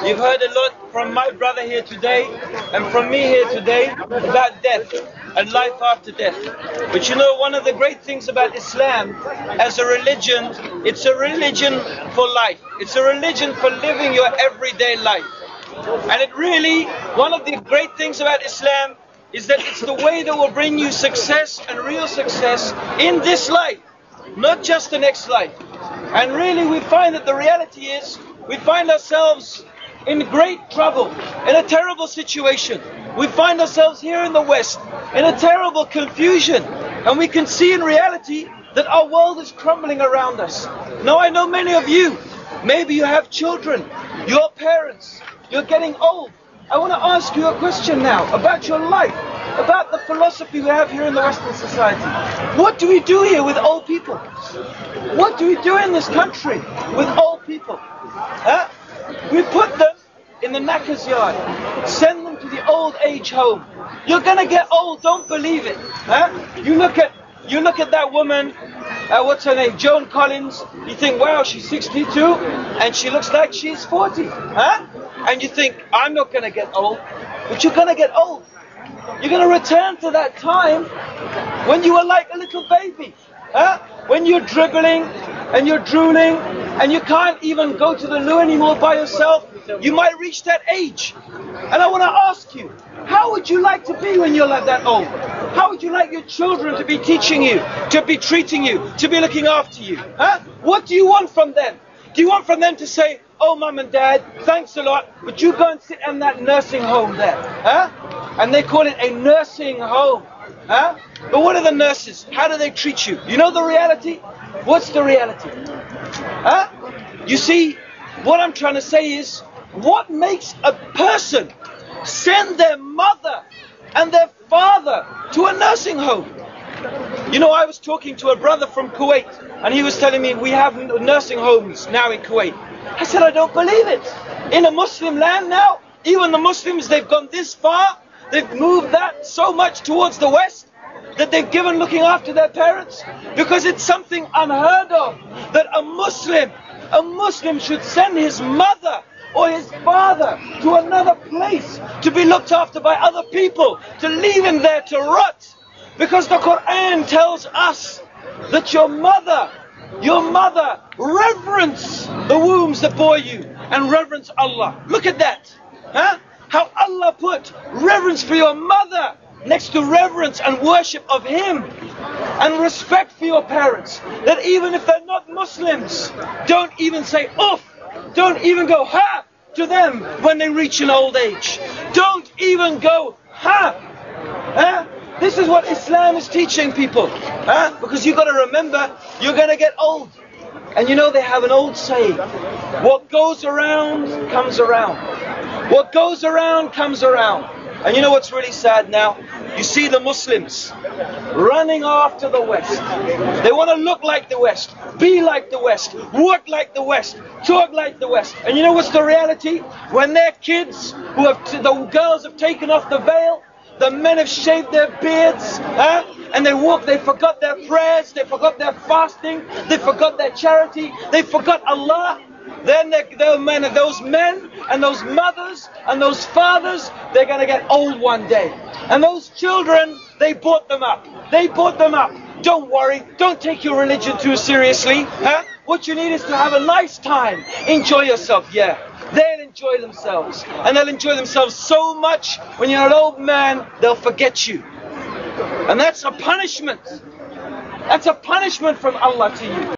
You've heard a lot from my brother here today and from me here today about death and life after death. But you know, one of the great things about Islam as a religion, it's a religion for life. It's a religion for living your everyday life. And it really, one of the great things about Islam is that it's the way that will bring you success and real success in this life, not just the next life. And really we find that the reality is we find ourselves in great trouble, in a terrible situation. We find ourselves here in the West in a terrible confusion, and we can see in reality that our world is crumbling around us. Now I know many of you, maybe you have children, you're parents, you're getting old. I want to ask you a question now about your life, about the philosophy we have here in the Western society. What do we do here with old people? What do we do in this country with old people? We put them in the knackers yard, send them to the old age home. You're gonna get old, don't believe it. You look at that woman, what's her name, Joan Collins. You think, wow, she's 62 and she looks like she's 40. And you think, I'm not gonna get old, but you're gonna get old. You're gonna return to that time when you were like a little baby. When you're dribbling and you're drooling and you can't even go to the loo anymore by yourself. You might reach that age. And I want to ask you, how would you like to be when you're like that old? How would you like your children to be teaching you, to be treating you, to be looking after you? What do you want from them? Do you want from them to say, oh mum and dad, thanks a lot, but you go and sit in that nursing home there? And they call it a nursing home. But what are the nurses? How do they treat you? You know the reality? What's the reality? You see, what I'm trying to say is, what makes a person send their mother and their father to a nursing home? You know, I was talking to a brother from Kuwait, and he was telling me we have nursing homes now in Kuwait. I said, I don't believe it. In a Muslim land now, even the Muslims, they've gone this far, they've moved that so much towards the West, that they've given looking after their parents, because it's something unheard of that a Muslim should send his mother or his father to another place to be looked after by other people, to leave him there to rot. Because the Quran tells us that your mother, reverence the wombs that bore you and reverence Allah. Look at that. How Allah put reverence for your mother next to reverence and worship of Him, and respect for your parents. That even if they're not Muslims, don't even say oof, don't even go ha to them when they reach an old age. Don't even go ha. This is what Islam is teaching people. Because you've got to remember, you're going to get old. And you know they have an old saying, what goes around comes around. What goes around comes around. And you know what's really sad now? You see the Muslims running after the West. They want to look like the West, be like the West, work like the West, talk like the West. And you know what's the reality? When their kids, the girls have taken off the veil, the men have shaved their beards, and they walk, they forgot their prayers, they forgot their fasting, they forgot their charity, they forgot Allah. Then those men and those mothers and those fathers, they're going to get old one day. And those children, they brought them up. They brought them up. Don't worry. Don't take your religion too seriously. What you need is to have a nice time. Enjoy yourself, yeah. They'll enjoy themselves. And they'll enjoy themselves so much, when you're an old man, they'll forget you. And that's a punishment. That's a punishment from Allah to you.